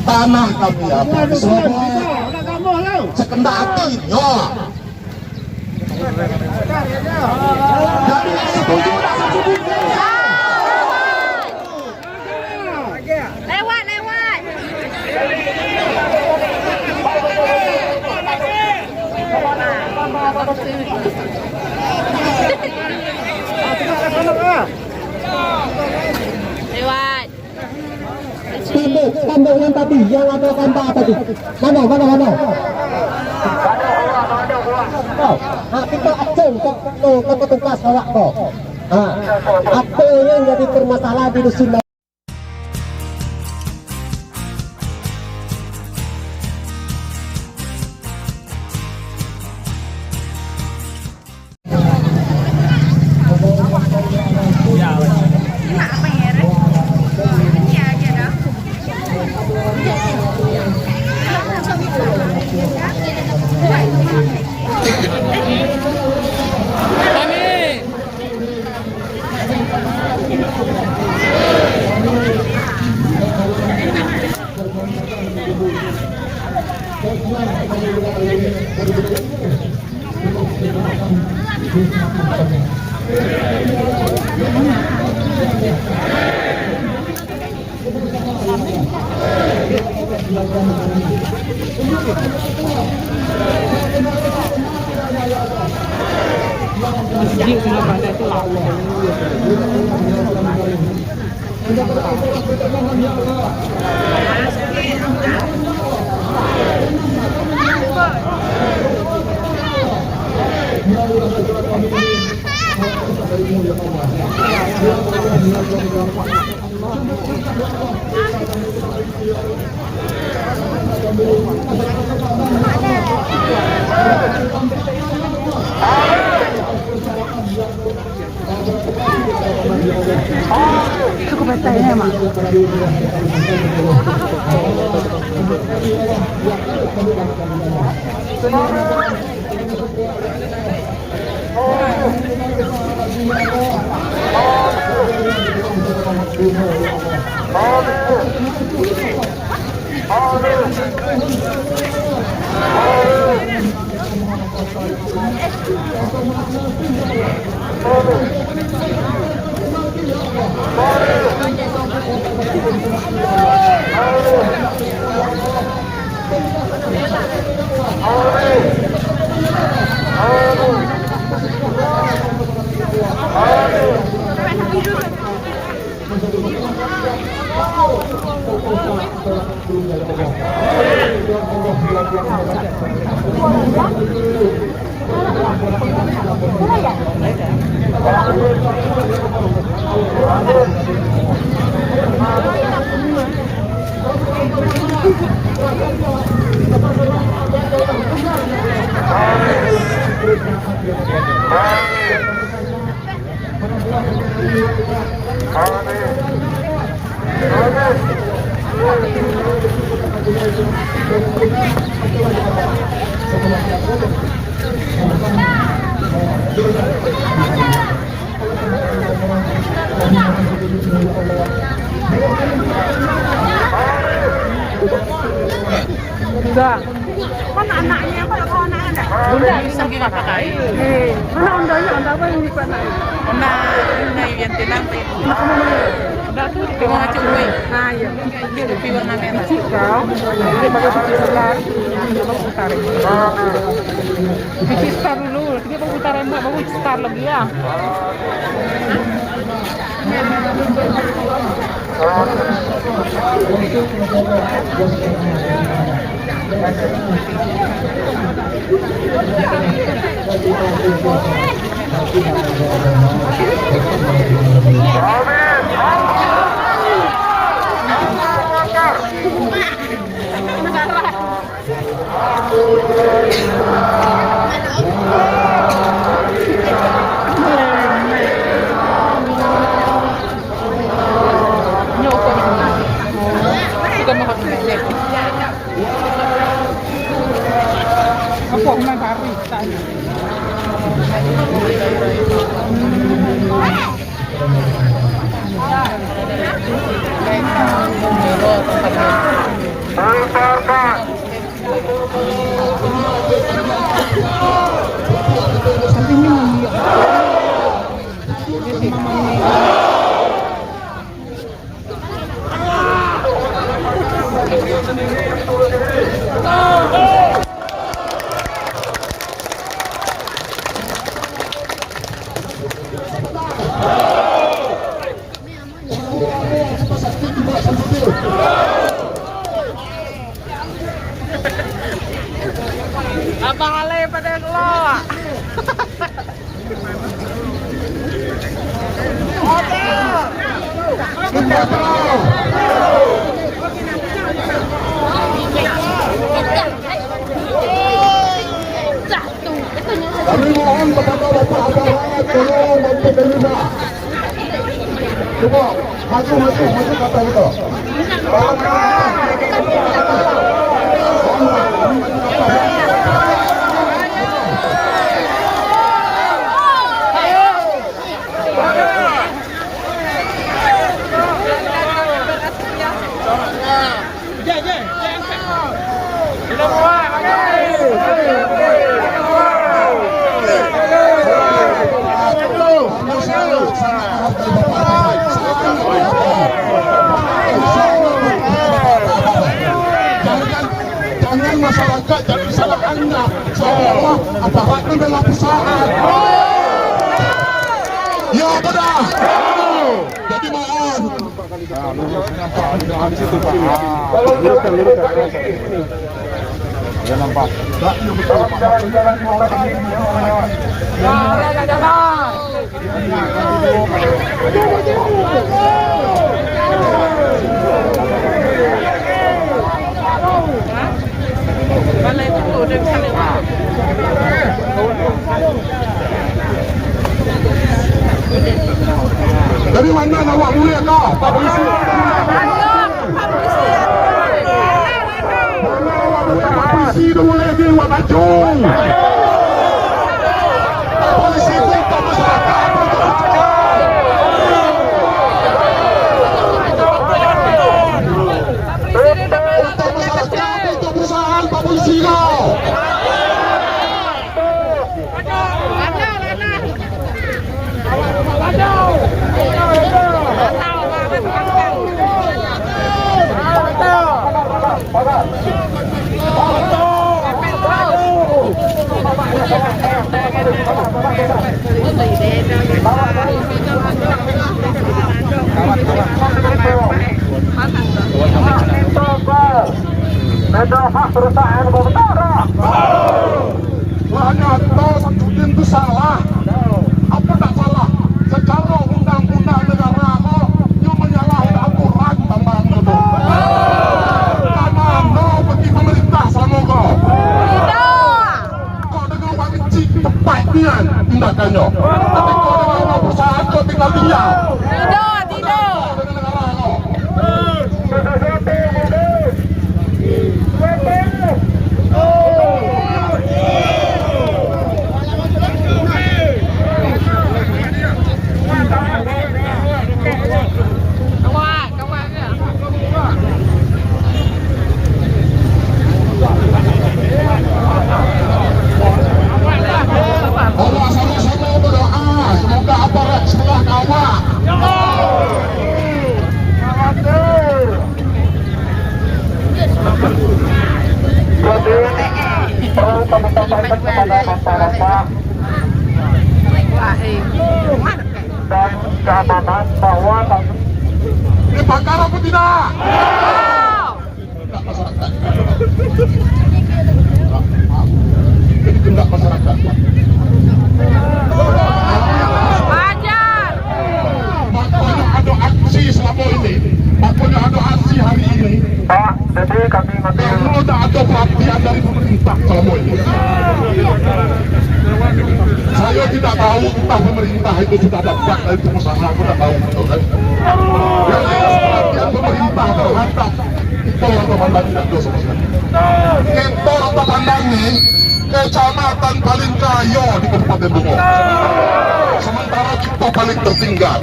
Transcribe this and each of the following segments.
tanah kami apa sekendak hati yo. Jadi setuju tak setuju? Lewat. Lewat. Tembok yang tadi, yang ada kampak tadi. Mana? Kita acung ke petugas awak kok. Apa yang jadi permasalahan di dusun? Cukup betahnya mak. Enggak. Kan anaknya apa anaknya? Bunda bisa kita pakai. Mana ondanya? Onda apa yang dipakai? Onda yang tenang. Onda tuh di bawah cuy. Nah, ya. Dia di warna merah. Kau. Dia pakai cuci selar. Dia mau putar. Cuci selar dulu. Dia mau putar emak, mau selar lagi ya. Apa yang hari tadi? Abang Ale pada keluar. Kami mohon kepada Bapak Aparat tolong bantu terima. Coba maju kata itu. Jangan masyarakat jadi salah anda seolah aparat membela perusahaan. Ya benar. Jadi mohon. Balai itu udah bisa lewat. Dari mana awak mulia kau? Pak Polisi. Pak Polisi dah mulai dia buat bajong. Pak Polisi itu untuk masyarakat. Untuk masyarakat, untuk perusahaan Pak Polisi kau. Hanya tahu itu salah. Apa tak salah? Secara undang-undang negara kau, you menyalahi aturan tambahan itu. Karena kau bagi pemerintah selama kau. Kau dengan orang kecil tepat nian tindakannya. Tapi kau dengan perusahaan kau tinggal diam. Tidak. Dengan negara kau. Allah sama-sama berdoa semoga aparat sebelah kawah. Dan keamanan bahwa dibakar apa tidak? Tidak masyarakat. Ini tindak masyarakat. Makanya ada aksi selama ini. Makanya ada aksi hari ini. Pak, jadi kami nanti kalau tidak ada perhatian dari pemerintah selama ini. Saya tidak tahu entah pemerintah itu sudah dapat dari pengusaha, aku tidak tahu betul kan. Yang jelas perhatian pemerintah terhadap Tor atau Pandang tidak ada sama sekali. Tor atau Pandang ini kecamatan paling kaya di Kabupaten Bungo. Sementara kita paling tertinggal.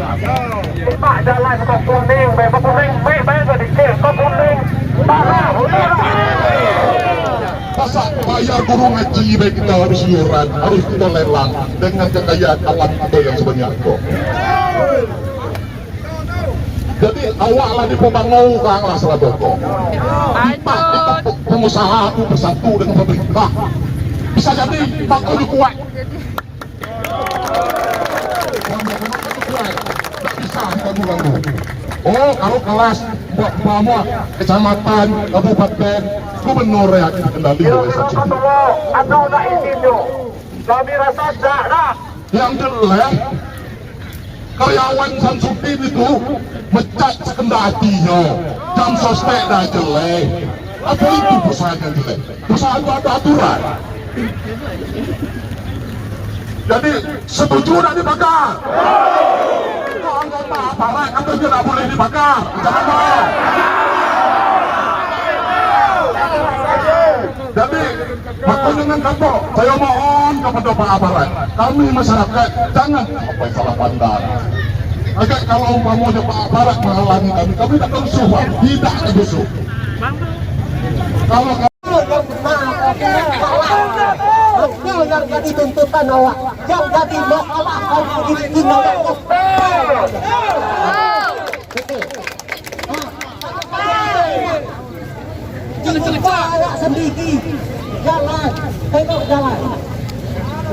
Pak jalan kok kuning, kok kuning, baik sedikit, kok kuning, parah, masa bayar guru ngaji baik kita harus iuran, harus kita lelang dengan kekayaan alam kita yang sebanyak itu. Jadi awak lah di pembangun kang lah Selaboko. Kita pengusaha itu bersatu dengan pemerintah. Bisa jadi Pak Kojo kuat. Tidak bisa diganggu-ganggu. Oh, kalau kelas umpama kecamatan, kabupaten, gubernur yang kita kendali oleh saksi. Yang jelek, karyawan Samsudin itu mecat sekendatinya, jam sosmed dah jelek. Apa itu perusahaan yang jelek? Perusahaan itu ada aturan. Jadi setuju nak dibakar? Kalau anggota aparat kata dia tak boleh dibakar, jangan mau. Jadi maka dengan kata saya mohon kepada Pak Aparat, kami masyarakat jangan sampai salah pandang. Agak kalau umpamanya Pak Aparat menghalangi kami tak kerusuh, tidak kerusuh. Kalau yang jadi tuntutan awak, yang jadi masalah kau ini awak. Jika awak sendiri jalan, tengok jalan.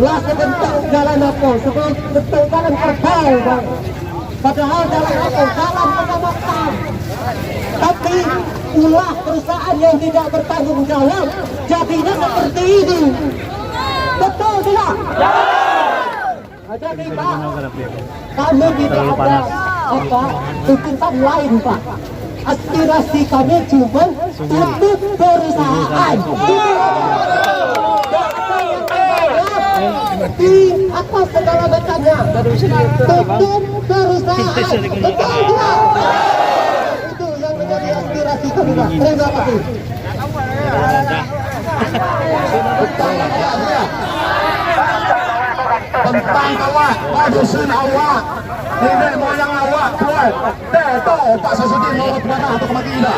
Lah sebentar jalan apa? Sebentar jalan kerbau. Padahal jalan apa? Jalan kecamatan. Tapi ulah perusahaan yang tidak bertanggung jawab jadinya seperti ini. Betul tidak? Jadi Pak, kami tidak ada tuntutan lain Pak. Aspirasi kami cuma untuk perusahaan. Di atas segala macamnya untuk perusahaan. Betul tidak? Itu yang menjadi aspirasi kami Pak. Terima kasih. Tentang awak, dusun awak, nenek moyang awak, tuan, tahu Pak Samsudin mau ke mana atau ke Madinah?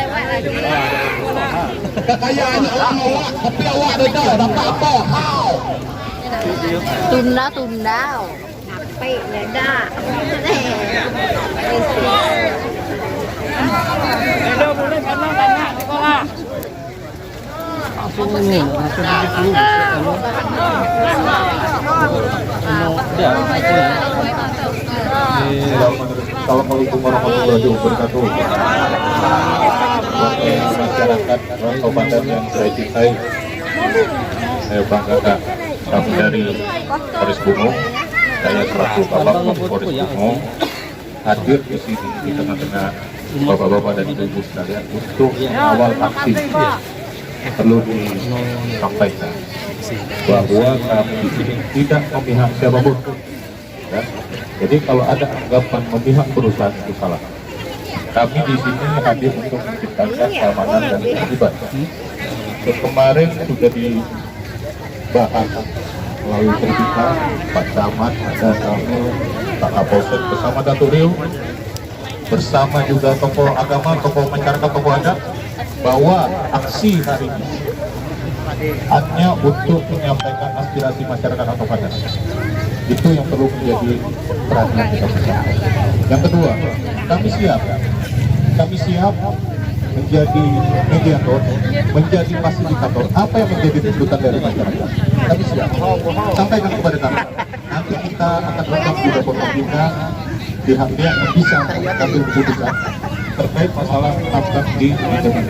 lewat lagi. Kekayaan orang awak, tapi awak dah dapat apa? How? Tunda. Ngapain ya dah? Boleh tanya sekolah. Assalamualaikum warahmatullahi wabarakatuh. Masyarakat kabupaten yang saya cintai, saya banggakan kami dari Polres Bungo, saya selaku Kabak Polres Bungo hadir di sini di tengah-tengah bapak-bapak dan ibu-ibu sekalian untuk awal aksi. Perlu disampaikan bahwa kami di sini tidak memihak siapapun. Ya. Jadi kalau ada anggapan memihak perusahaan itu salah. Kami di sini hadir untuk menciptakan keamanan dan ketertiban. Kemarin sudah dibahas melalui terbuka Pak Camat, ada kami Pak Kapolsek bersama Datuk Rio, bersama juga tokoh agama, tokoh masyarakat, tokoh adat, bahwa aksi hari ini hanya untuk menyampaikan aspirasi masyarakat atau pada itu yang perlu menjadi perhatian kita bersama. Yang kedua, kami siap menjadi mediator, menjadi fasilitator. Apa yang menjadi tuntutan dari masyarakat, kami siap sampaikan kepada kami. Nanti kita akan undang juga pemerintah pihak-pihak yang bisa mengambil keputusan terkait masalah nafkah di Indonesia.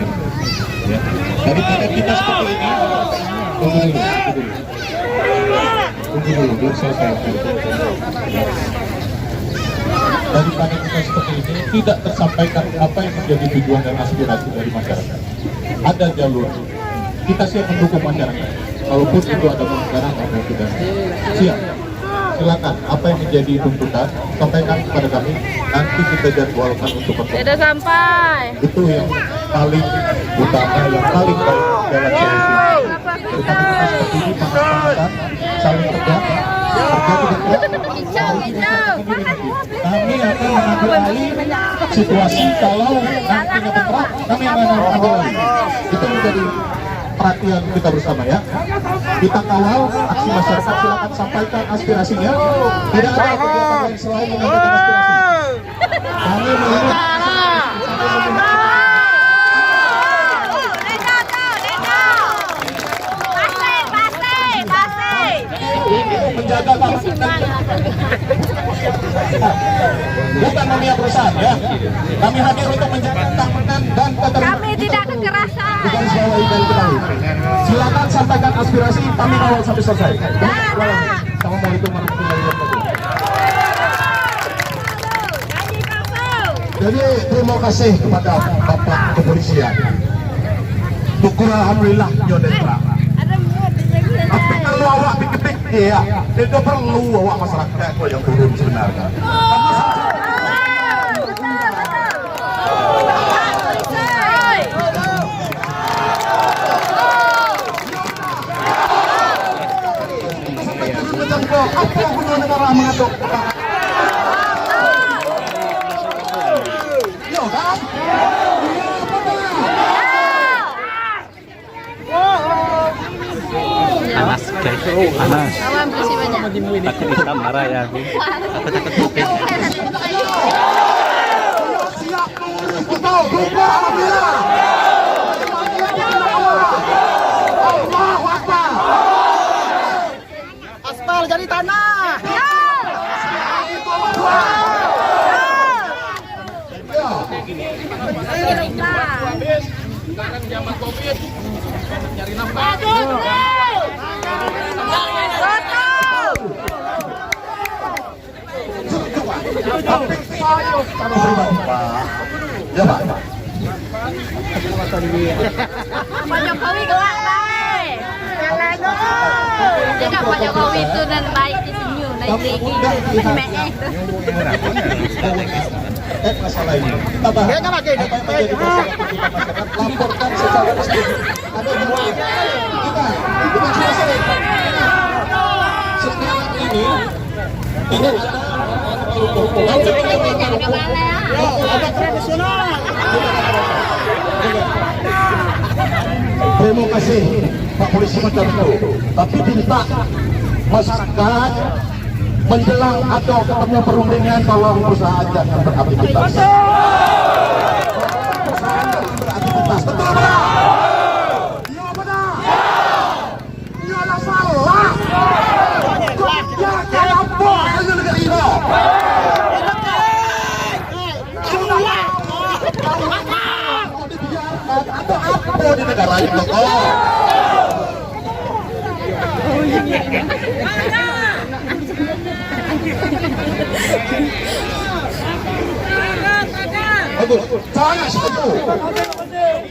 Ya. Daripada kita seperti ini, tunggu dulu, belum selesai. Ya. Daripada kita seperti ini tidak tersampaikan apa yang menjadi tujuan dan aspirasi dari masyarakat. Ada jalur, kita siap mendukung masyarakat. Walaupun itu ada pelanggaran atau tidak, siap. Silakan, apa yang menjadi tuntutan sampaikan kepada kami, nanti kita jadwalkan untuk pertemuan. Sudah sampai. Itu yang paling utama, yang paling baik dalam solusi. Kita seperti ini, panas-panasan, saling tegak, kami akan mengambil alih situasi. Kalau nantinya bergerak, kami akan mengambil alih. Itu menjadi praktik perhatian kita bersama ya. Kita kawal aksi masyarakat, silakan sampaikan aspirasinya. Tidak ada kegiatan lain selain menyampaikan aspirasi. Kami mengingat menjaga bukan memihak perusahaan ya. Kami hadir untuk menjaga keamanan dan ketertiban. Kami tidak kekerasan. Bukan sebuah ikan ketahui. Silakan sampaikan aspirasi, kami kawal sampai selesai. Assalamualaikum warahmatullahi wabarakatuh. Jadi terima kasih kepada Bapak Kepolisian. Syukur alhamdulillah nyodera. Tapi kalau awak diketik ya, itu perlu awak masyarakat yang turun sebenarnya. Apa guna negara mengaduk? Yo kan? Panas guys, panas. Awam bersih banyak. Takut hitam marah ya. Aku takut putih. Siap, betul, berubah, alhamdulillah. Allahu Akbar. Aspal jadi tanah. Ya Pak. Pak Jokowi gelap baik. Jadi Pak Jokowi itu dan baik di senyum, naik tinggi, meh. Masalah ini. Kita bahas. Laporkan secara resmi. Ada dua. Kita selesai. Sekarang ini terima kasih Pak Polisi macam itu, tapi minta masyarakat menjelang atau ketemu perundingan tolong perusahaan jangan beraktivitas. Betul benar? Iya benar. Iya lah salah. Kerja kayak apa ini negara ini? Atau apa di negara ini kok? Saya setuju.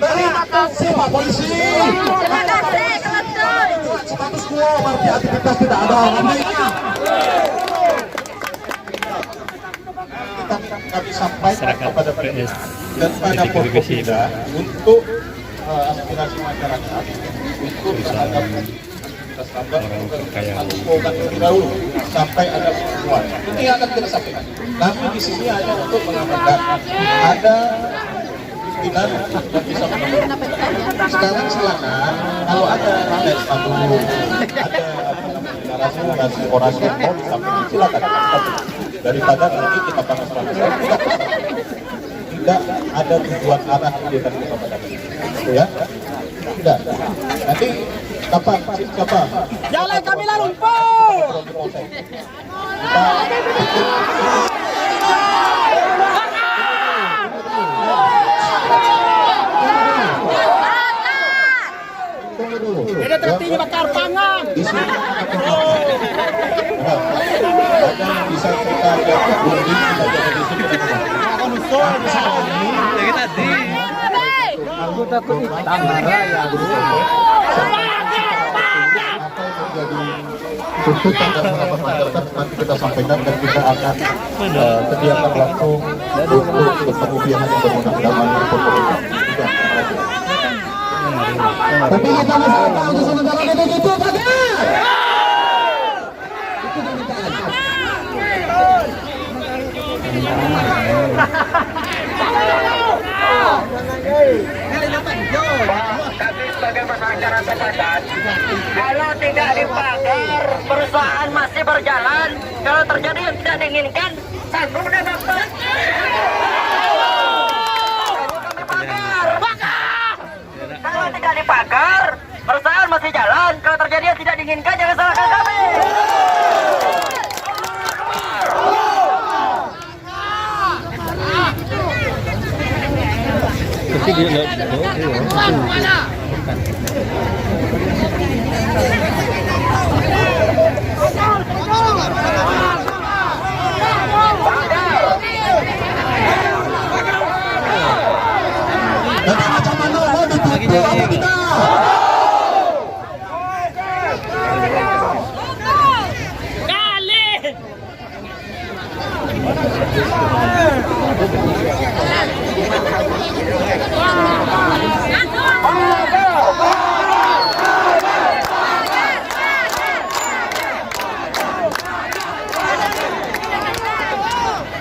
Terima kasih Pak Polisi. Terima kasih, kebetul. Status quo berarti aktivitas tidak ada. Kami sampaikan kepada PS dan pada Forkopimda untuk aspirasi masyarakat untuk terhadap aktivitas tambang dahulu sampai ada pertemuan. Itu yang akan kita sampaikan. Kami di sini hanya untuk mengamankan ada pimpinan yang bisa mengamankan. Sekarang silakan kalau ada rakyat satu ada narasi orasi yang mau disampaikan silakan. Daripada nanti kita panas-panas tidak ada tujuan arah kegiatan kita pada itu ya tidak nanti kapan siapa jalan kami lumpur kita tertinggi bakar pangan di sini ada yang bisa kita lihat bunding kita jadi di sini aku takut hitam marah ya bro apa yang menjadi tuntutan dan harapan masyarakat nanti kita sampaikan dan kita akan sediakan waktu untuk ketemu pihak yang berwenang dalam pemerintah juga. Tapi kita masih tahu di sementara itu gitu saja. Itu permintaan. Kami sebagai masyarakat sepakat, kalau tidak dipagar, perusahaan masih berjalan. Kalau terjadi yang tidak diinginkan, tanggung dan dapat. Kami pagar. Kalau tidak dipagar, perusahaan masih jalan. Kalau terjadi yang tidak diinginkan, jangan salahkan kami. Tapi dia nggak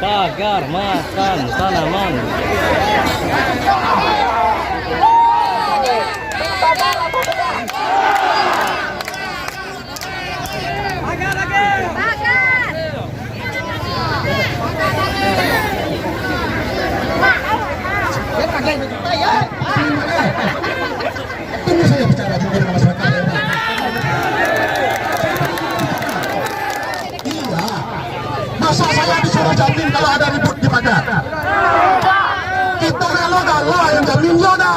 pagar makan tanaman. Tunggu saya bicara dengan masyarakat. Iya. Masa saya disuruh jamin kalau ada ribut di pagar? Kita galo-galo yang jamin zona.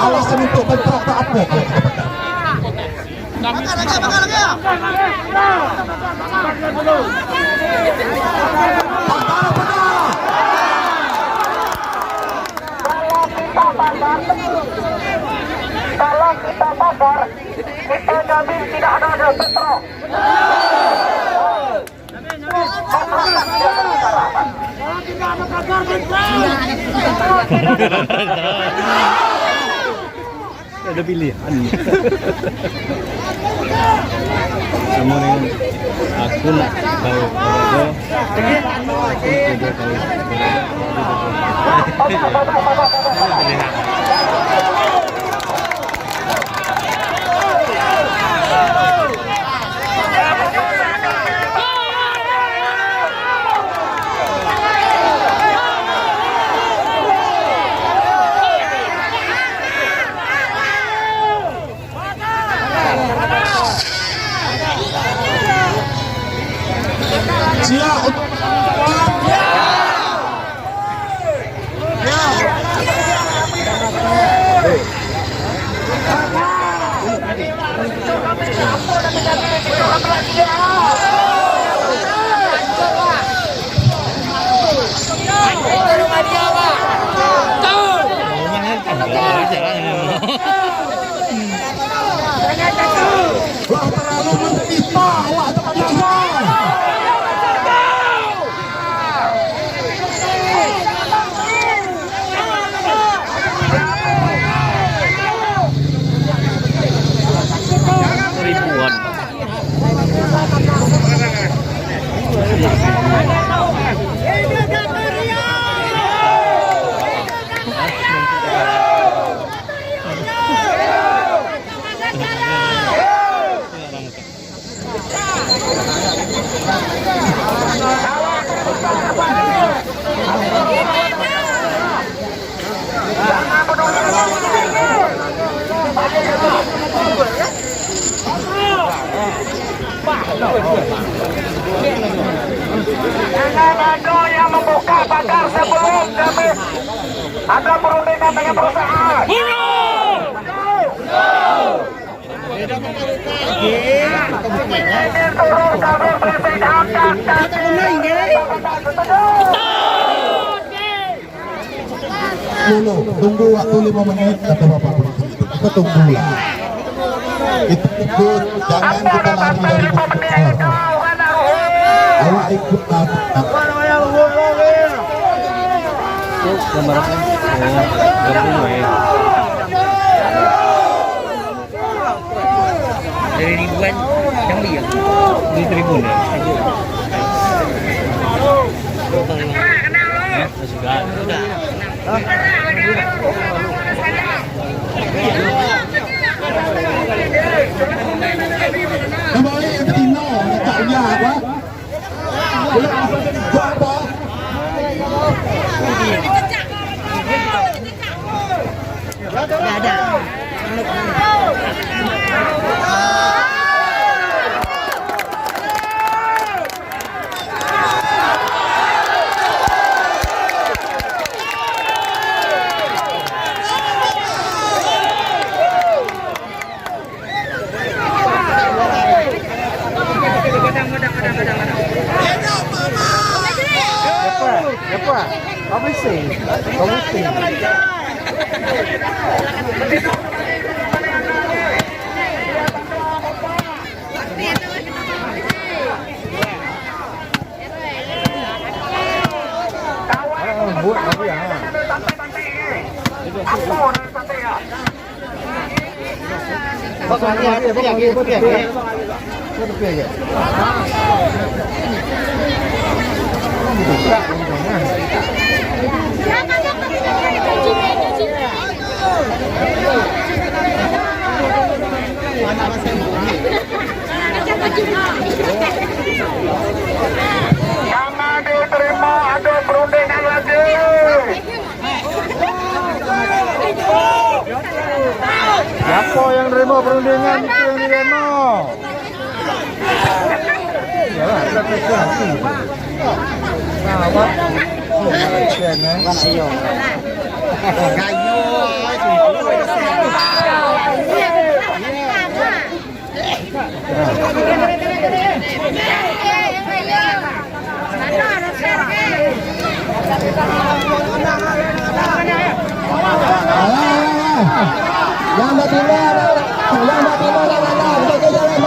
Alasan untuk bentrok tak apa kalau kita pagar? Kalau kita pagar, kita jamin tidak ada bentrok. Ada pilihan. Kamu nih, aku nak tahu kalau Terlalu menista, awak tak bisa. ribuan. Jangan ada yang membuka pagar sebelum kami ada perundingan dengan perusahaan. Ini turun kami berpindahkan Tunggu waktu 5 menit kata Bapak Polisi. Kita tunggulah. Itu ikut, jangan kita lari dari persoalan. Awak ikut lari. Gambar apa? Gambar Dari ribuan Jambi ya? Di tribun ya? Sudah. Kembali yang Tino, tak punya apa? Apa? Nggak ada. Jangan diterima ada perundingan lagi. Siapa yang nerima perundingan itu yang diremo? Ya, kita pergi. Nah, apa? Ayo. Lambat timur, lambat timur, jaga jalan, jaga jalan.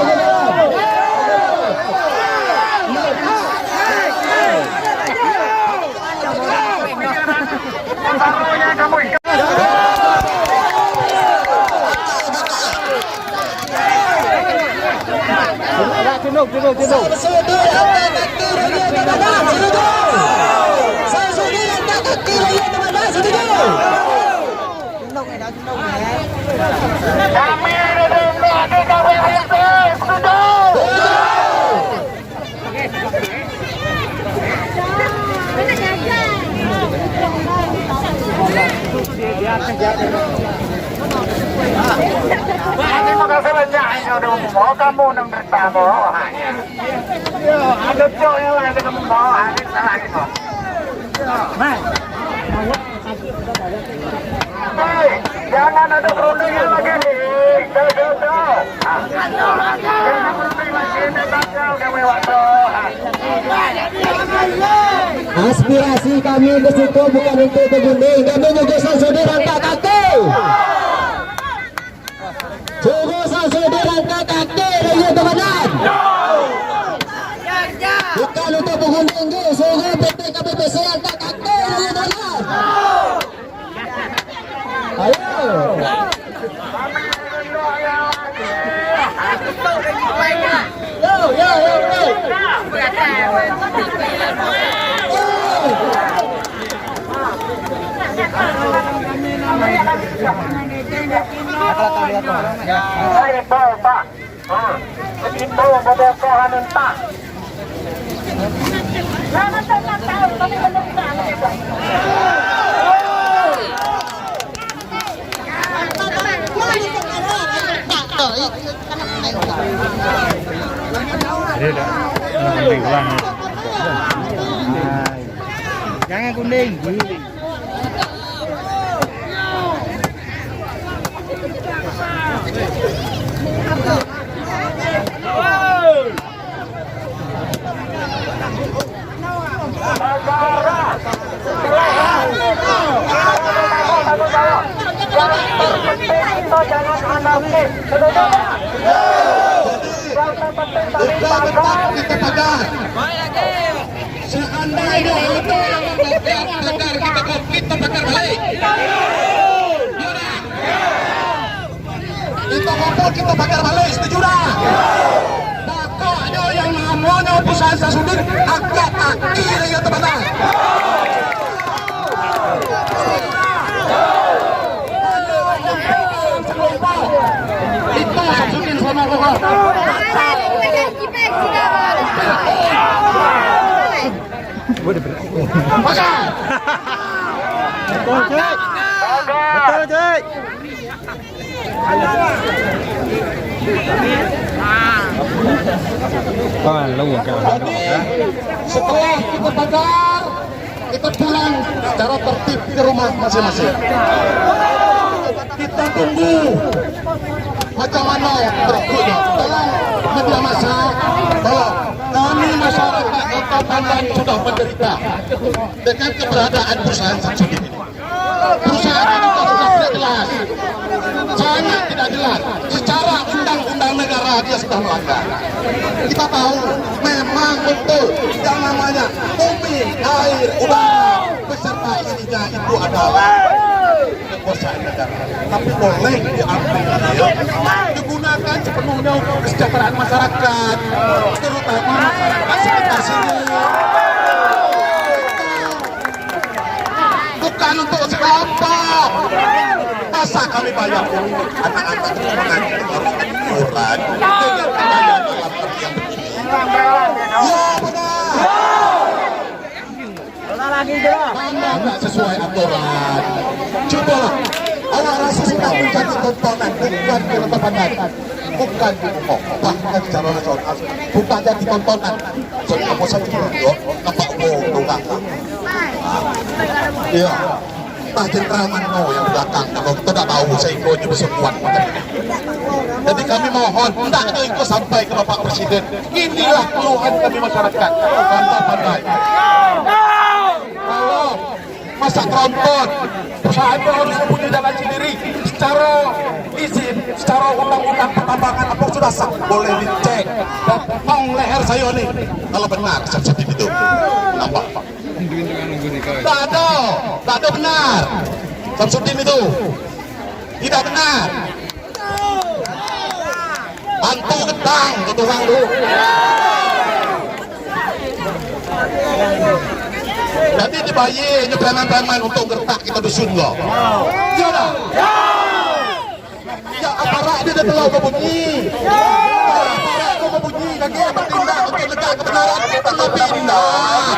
Duduk. Kami diterima di KWSP. Terima kasih banyak. Mau kamu nang bertamu. Ada cowok yang ada kamu mau ada salah itu. Jangan ada perundingan lagi nih. Aspirasi kami ke situ bukan untuk berunding, kami juga saudara angkat kaki. Juga saudara angkat kaki dari teman-teman. Bukan untuk berunding, juga PT KPPC angkat kaki dari teman-teman. Ayo. Itu bodohan entah. Lama saya tahu, tapi belum Jangan kuning. Jangan anarkis. Kita pagar. Seandainya pagar kita konflik terbakar balik. Kita ngobrol kita bakar balik, setuju dah? perusahaan Samsudin agak kaki dengan teman-teman. Itu Samsudin sama Bapak. Betul, Cek. Setelah kita bakar, kita pulang secara tertib ke rumah masing-masing. Kita tunggu macam mana berikutnya. Tolong media massa, tolong kami masyarakat Kota Pandan sudah menderita dengan keberadaan perusahaan Samsudin ini. Perusahaan ini sudah tidak jelas, sangat tidak jelas. Secara undang-undang negara dia sudah melanggar. Kita tahu memang betul yang namanya bumi, air, udara beserta isinya itu adalah kekuasaan negara. Tapi boleh diambil digunakan sepenuhnya untuk kesejahteraan masyarakat, terutama masyarakat sekitar sini. Bukan untuk sekelompok. Masa kami bayar anak-anak mengaji harus iuran dengan biaya dalam arti yang begini? Ya benar. Mana nggak sesuai aturan? Cobalah. Awak rasa sudah menjadi tontonan bukan film Pandan, bukan diumum, bahkan secara nasional bukan jadi tontonan. So kamu satu video nampak tunggang. Iya. Pak Jenderal Mano yang belakang, kalau kita tidak tahu saya ikutnya bersemuan macam ini. Jadi kami mohon, tidak ada ikut sampai ke Bapak Presiden. Inilah keluhan kami masyarakat Kota Pandan. Kalau masa tronton, perusahaan itu harus mempunyai jalan sendiri secara izin, secara undang-undang pertambangan apa sudah sah, boleh dicek. Dan tong leher saya nih, kalau benar Samsudin itu, nampak Pak. Tak ada benar. Samsudin itu tidak benar. Bantu gedang, ketuang dulu. Jadi dibayar preman-preman untuk gertak kita dusun loh. Ya dah. Ya aparat dia dah telah berbunyi. Aparat itu berbunyi lagi bertindak untuk negara kebenaran kita pindah.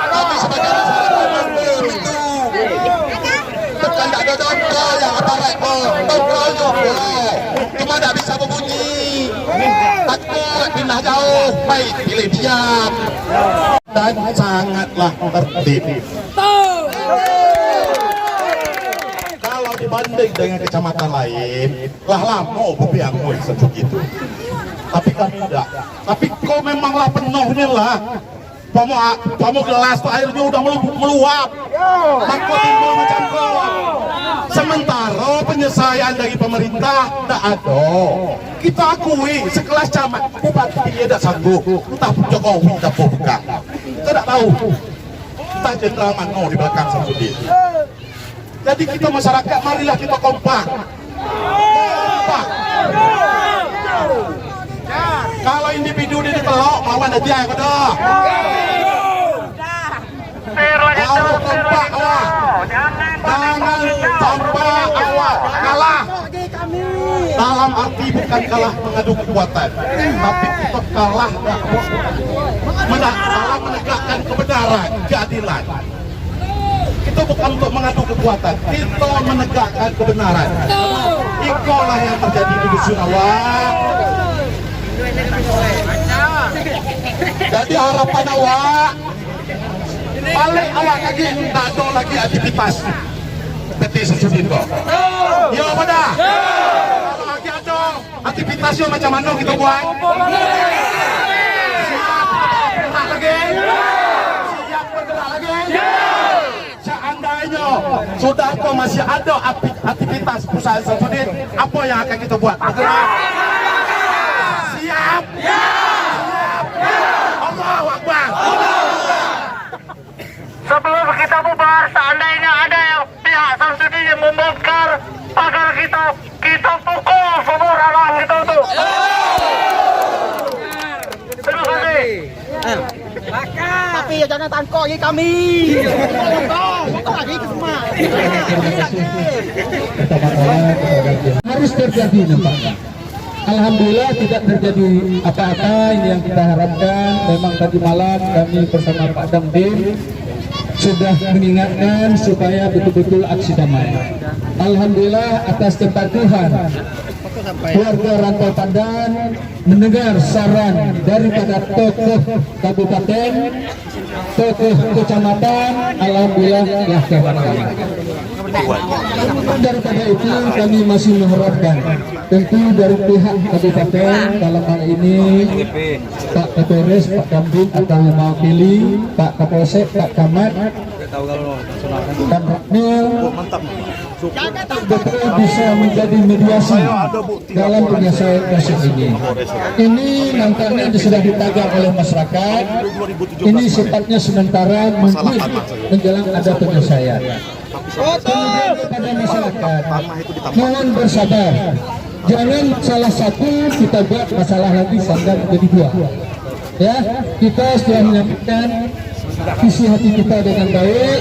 Tapi sebagai masyarakat itu bukan tak ada contoh yang aparat cuma tak bisa berbunyi, takut pindah jauh, baik pilih diam dan sangatlah tertib. Kalau dibanding dengan kecamatan lain, lah lama bebiang seperti itu. Tapi kami tidak. Tapi kau memanglah penuhnya lah. Pamu gelas tuh airnya udah meluap. Maka timbul macam kau. Sementara penyelesaian dari pemerintah tidak ada. Kita akui sekelas camat bupati dia tidak sanggup. Entah Jokowi tidak bukan. Kita tidak tahu. Entah Jenderal Mano di belakang Samsudin. Jadi kita masyarakat marilah kita kompak. Kompak. Kalau individu dia ditelok, lawan aja ya dah. Kalau kompak awak, jangan sampai awak kalah. Dalam arti bukan kalah mengadu kekuatan, tapi kita kalah dalam menegakkan kebenaran, keadilan. Itu bukan untuk mengadu kekuatan, kita menegakkan kebenaran. Itulah yang terjadi di dusun awak. Jadi harapan awak balik awak lagi, tak ada lagi aktivitas PT Samsudin kok. Ya pada kalau lagi ada aktivitasnya macam mana kita buat? Siap bergerak lagi? Siap bergerak lagi? Seandainya sudah kok masih ada aktivitas perusahaan Samsudin, apa yang akan kita buat? Bergerak? Siap? Siap? Allahu Akbar. Sebelum kita bubar, seandainya ada yang pihak Samsudin yang membongkar pagar kita pukul semua nak tangkok lagi kami. Tangkok lagi ke semua. Harus terjadi nampaknya. Alhamdulillah tidak terjadi apa-apa. Ini yang kita harapkan. Memang tadi malam kami bersama Pak Damdim sudah mengingatkan supaya betul-betul aksi damai. Alhamdulillah atas tempat Tuhan, keluarga Rantau Pandan mendengar saran daripada tokoh kabupaten, tokoh kecamatan, alhamdulillah ya kawan kami. Daripada itu kami masih mengharapkan tentu dari pihak kabupaten dalam hal ini Pak Kapolres, Pak Damdim atau mewakili Pak Kapolsek, Pak Camat dan Rakmil betul bisa menjadi mediasi dalam penyelesaian kasus ini. Ini nampaknya sudah ditagar oleh masyarakat. Ini sifatnya sementara, mungkin menjelang ada penyelesaian. Kemudian kepada masyarakat, mohon bersabar. Jangan salah satu kita buat masalah lagi sehingga menjadi dua. Ya, kita sudah menyampaikan isi hati kita dengan baik.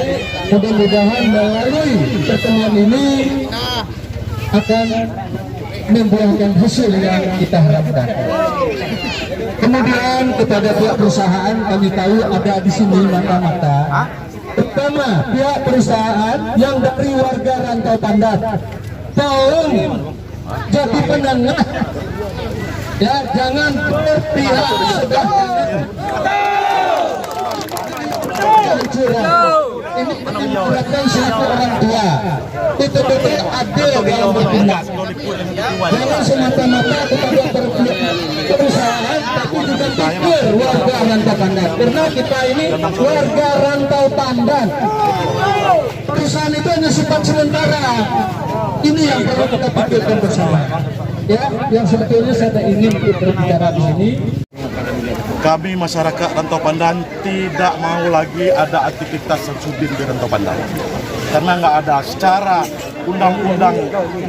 Mudah-mudahan melalui pertemuan ini akan membuahkan hasil yang kita harapkan. Kemudian kepada pihak perusahaan, kami tahu ada di sini mata-mata. Pertama, pihak perusahaan yang dari warga Rantau Pandan, tolong jadi penengah. Ya, jangan berpihak sudah ini menyebabkan satu orang tua betul-betul adil dalam bertindak. Jangan semata-mata kepada perusahaan, tapi juga pikir warga Rantau Pandan. Karena kita ini warga Rantau Pandan. Perusahaan itu hanya sifat sementara. Ini yang perlu kita pikirkan bersama. Ya, yang sebetulnya saya ingin berbicara di sini. Kami masyarakat Rantau Pandan tidak mau lagi ada aktivitas Samsudin di Rantau Pandan. Karena nggak ada secara undang-undang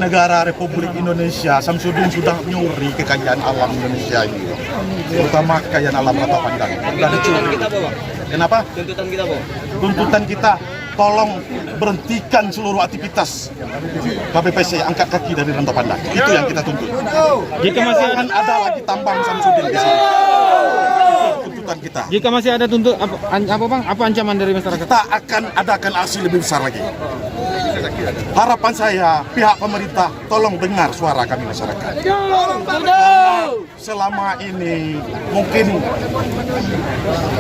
negara Republik Indonesia, Samsudin sudah nyuri kekayaan alam Indonesia ini. Terutama kekayaan alam Rantau Pandan. Sudah dicuri. Kenapa? Tuntutan kita, Bu. Tuntutan kita, tolong berhentikan seluruh aktivitas KPPC, angkat kaki dari Rantau Pandan. Itu yang kita tuntut. Jika masih akan ada lagi tambang Samsudin di sini. Tuntutan kita. Jika masih ada apa Bang? Apa ancaman dari masyarakat? Kita akan adakan aksi lebih besar lagi. Harapan saya, pihak pemerintah tolong dengar suara kami masyarakat. Selama ini mungkin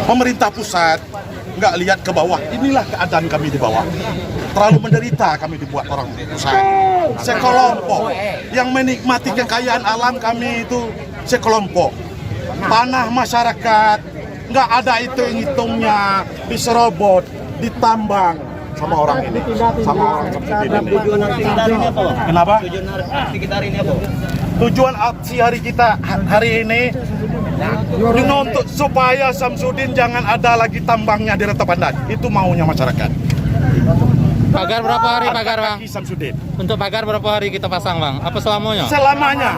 pemerintah pusat nggak lihat ke bawah. Inilah keadaan kami di bawah. Terlalu menderita kami dibuat orang pusat. Sekelompok yang menikmati kekayaan alam kami itu sekelompok. Tanah masyarakat nggak ada hitungnya, diserobot, ditambang sama orang ini, sama orang seperti ini. Kenapa? Tujuan aksi hari kita hari ini untuk supaya Samsudin jangan ada lagi tambangnya di Rantau Pandan. Itu maunya masyarakat. Pagar berapa hari pagar Bang? Samsudin. Untuk pagar berapa hari kita pasang Bang? Apa selamanya? Selamanya.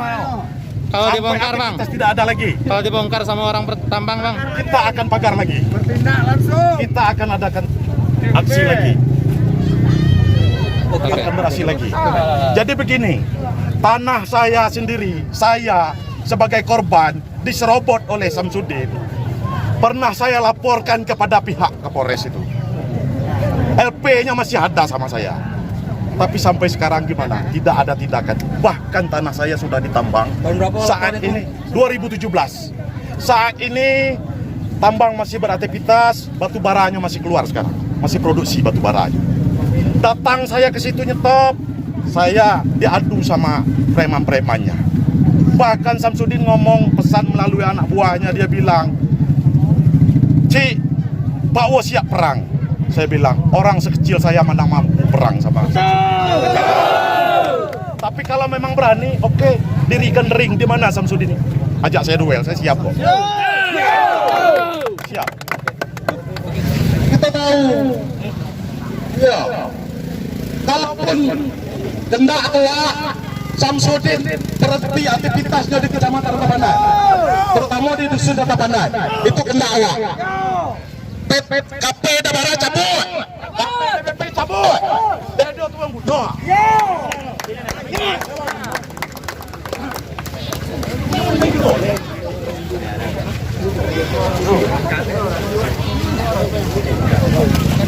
Kalau dibongkar Bang? Tidak ada lagi. Kalau dibongkar sama orang tambang Bang? Kita akan pagar lagi. Bertindak langsung. Kita akan adakan aksi lagi. Kita akan beraksi lagi. Jadi begini, tanah saya sendiri, saya sebagai korban diserobot oleh Samsudin. Pernah saya laporkan kepada pihak Kapolres itu. LP-nya masih ada sama saya. Tapi sampai sekarang gimana? Tidak ada tindakan. Bahkan tanah saya sudah ditambang. Saat ini 2017. Saat ini tambang masih beraktivitas, batu baranya masih keluar sekarang. Masih produksi batu baranya. Datang saya ke situ nyetop, saya diadu sama preman-premannya. Bahkan Samsudin ngomong pesan melalui anak buahnya, dia bilang, "Cik, Pak Wo siap perang." Saya bilang, orang sekecil saya mana mampu perang sama Samsudin. Tapi kalau memang berani, oke, dirikan ring. Di mana Samsudin ini? Ajak saya duel, saya siap kok. Siap. Kita tahu, ya, kalaupun kendak awak Samsudin berhenti aktivitasnya di Kecamatan Rantau Pandan, terutama di Dusun Rantau Pandan, itu kendak awak. KP dah barang cabut. KP cabut. Dia tu yang budak.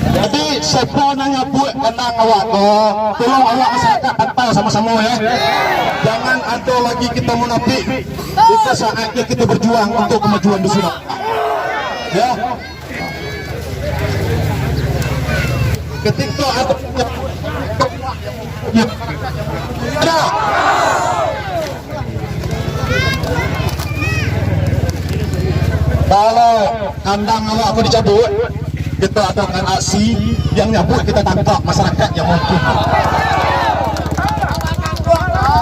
Jadi siapa nanya buat kenang awak tolong awak masyarakat pantau sama-sama ya. Jangan ada lagi kita munafik. Kita saatnya kita berjuang untuk kemajuan di sini. Ya. Ketika ada kalau kandang awak aku dicabut, kita adakan aksi yang nyabut, kita tangkap masyarakat yang mungkin.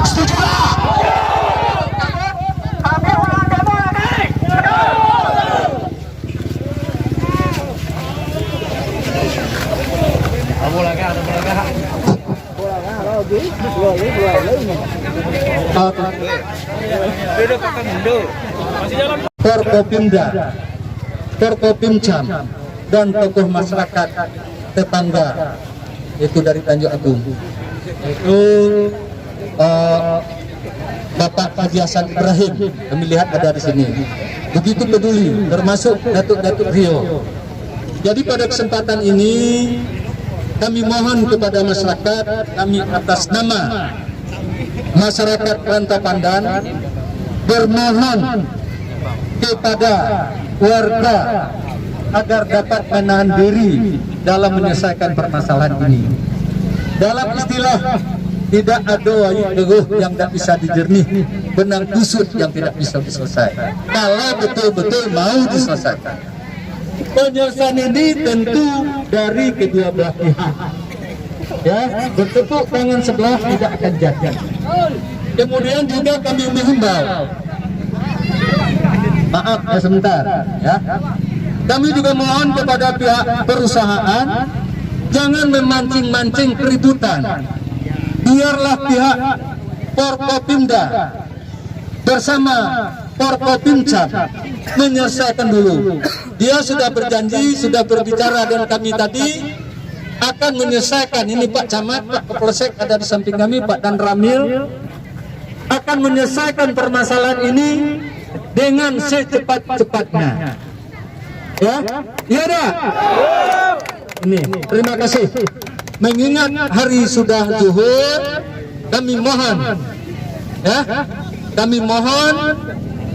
Setuju tak? Kami ulang demo lagi. Forkopimda, Forkopimcam, dan tokoh masyarakat tetangga itu dari Tanjung Agung. Itu Bapak Haji Hasan Ibrahim, kami lihat ada di sini. Begitu peduli, termasuk Datuk-Datuk Rio. Jadi pada kesempatan ini kami mohon kepada masyarakat, kami atas nama masyarakat Rantau Pandan bermohon kepada warga agar dapat menahan diri dalam menyelesaikan permasalahan ini. Dalam istilah, tidak ada wayang teguh yang tidak bisa dijernih, benang kusut yang tidak bisa diselesaikan. Kalau betul-betul mau diselesaikan, penyelesaian ini tentu dari kedua belah pihak. Ya, bertepuk tangan sebelah tidak akan jadi. Kemudian juga kami menghimbau, maaf ya sebentar, ya. Kami juga mohon kepada pihak perusahaan jangan memancing-mancing keributan. Biarlah pihak Forkopimda bersama Forkopimcam menyelesaikan dulu. Dia sudah berjanji, sudah berbicara dengan kami tadi akan menyelesaikan. Ini Pak Camat, Pak Kapolsek ada di samping kami, Pak Dan Ramil akan menyelesaikan permasalahan ini dengan secepat-cepatnya. Ya, iya dah. Ini, terima kasih. Mengingat hari sudah zuhur, kami mohon, ya, kami mohon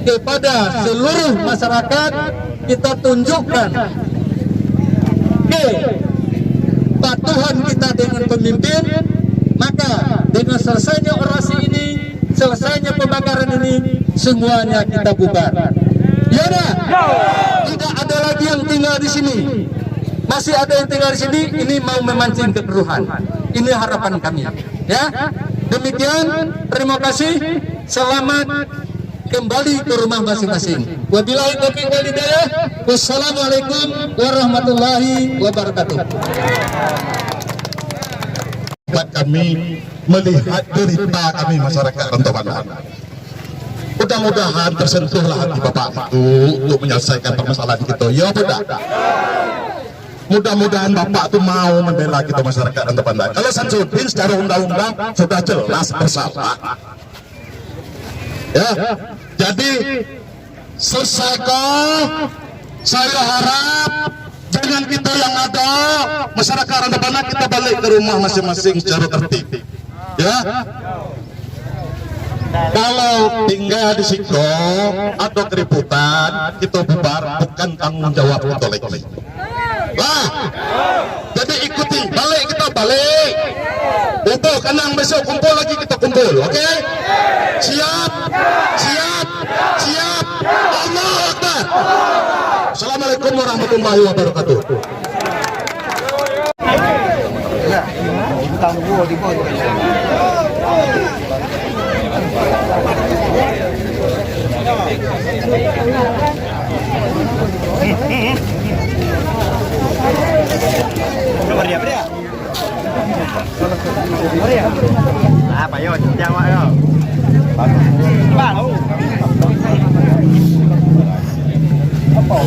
kepada seluruh masyarakat kita tunjukkan kepatuhan kita dengan pemimpin, maka dengan selesainya orasi ini, selesainya pembakaran ini, semuanya kita bubar. Ya dah. Tidak ada lagi yang tinggal di sini. Masih ada yang tinggal di sini. Ini mau memancing kekeruhan. Ini harapan kami. Ya. Demikian. Terima kasih. Selamat kembali ke rumah masing-masing. Wabillahi taufiq wal hidayah. Wassalamualaikum warahmatullahi wabarakatuh. Kami melihat derita kami masyarakat Rantau Pandan. Mudah-mudahan tersentuhlah hati Bapak itu untuk menyelesaikan permasalahan kita. Ya tidak. Mudah-mudahan Bapak itu mau membela kita masyarakat Rantau Pandan. Kalau Samsudin secara undang-undang sudah jelas bersalah. Ya, jadi selesaikan. Saya harap jangan kita yang ada masyarakat Rantau Pandan kita balik ke rumah masing-masing secara tertib. Ya. Kalau tinggal di situ atau keributan, kita bubar, bukan tanggung jawab kita lagi. Lah, jadi ikuti, balik kita balik. Untuk kenang besok kumpul lagi kita kumpul, oke? Siap, siap, siap. Allahu Akbar. Assalamualaikum warahmatullahi wabarakatuh. Apa yo, jawab yo. Apa?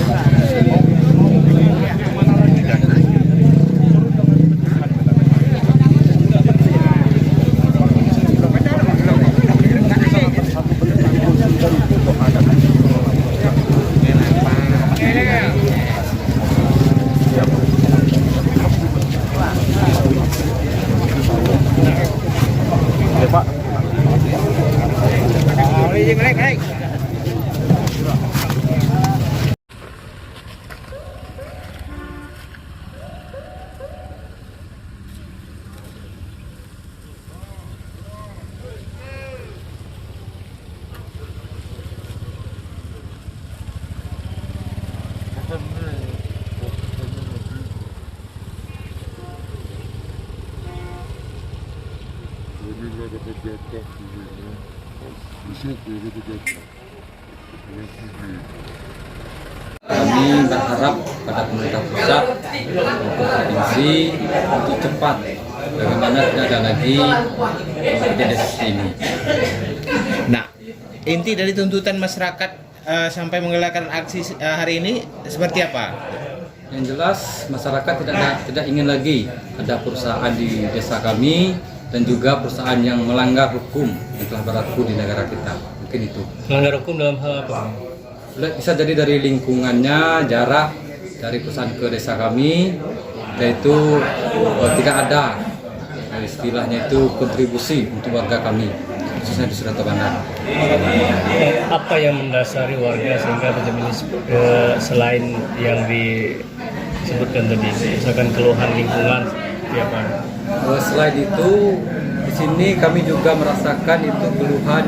naik. Kami berharap pada pemerintah pusat maupun provinsi untuk cepat bagaimana tidak ada lagi kejadian seperti ini. Nah, inti dari tuntutan masyarakat sampai menggelarkan aksi hari ini seperti apa? Yang jelas masyarakat tidak ingin lagi ada perusahaan di desa kami dan juga perusahaan yang melanggar hukum yang telah berlaku di negara kita. Mungkin itu. Melanggar hukum dalam hal apa? Bisa jadi dari lingkungannya, jarak dari perusahaan ke desa kami, yaitu tidak ada istilahnya itu kontribusi untuk warga kami, khususnya di Surata Bandar. Apa yang mendasari warga sehingga terjadi selain yang disebutkan tadi, misalkan keluhan lingkungan tiap hari? Selain itu, di sini kami juga merasakan itu keluhan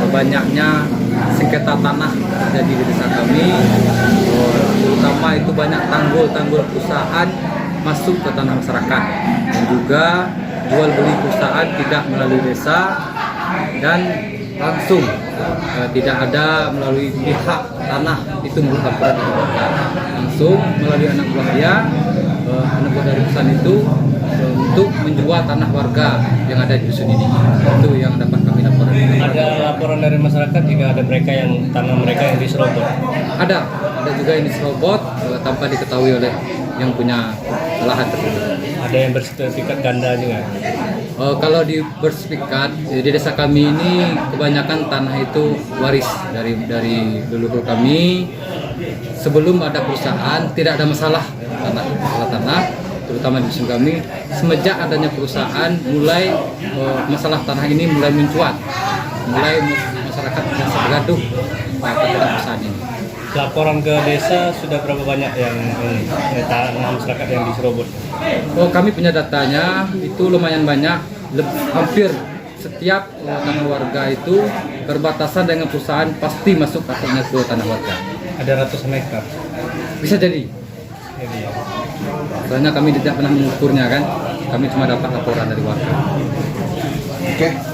banyaknya sengketa tanah terjadi di desa kami, terutama itu banyak tanggul-tanggul perusahaan masuk ke tanah masyarakat dan juga jual beli perusahaan tidak melalui desa dan langsung tidak ada melalui pihak tanah itu menurut laporan langsung melalui anak buah dari perusahaan itu untuk menjual tanah warga yang ada di dusun ini. Itu yang dapat kami laporkan. Ada laporan dari masyarakat jika ada mereka yang tanah mereka yang diserobot? Ada juga yang diserobot tanpa diketahui oleh yang punya lahan tersebut. Ada yang bersertifikat ganda juga? Kalau di bersertifikat di desa kami ini kebanyakan tanah itu waris dari leluhur kami. Sebelum ada perusahaan tidak ada masalah tanah terutama di dusun kami. Semenjak adanya perusahaan mulai masalah tanah ini mulai mencuat, mulai masyarakat bergaduh terhadap perusahaan ini. Laporan ke desa sudah berapa banyak yang tanah masyarakat yang diserobot? Kami punya datanya itu lumayan banyak, hampir setiap tanah warga itu berbatasan dengan perusahaan pasti masuk asalnya ke tanah warga. Ada ratusan hektar? Bisa jadi. Soalnya kami tidak pernah mengukurnya kan, kami cuma dapat laporan dari warga. Oke.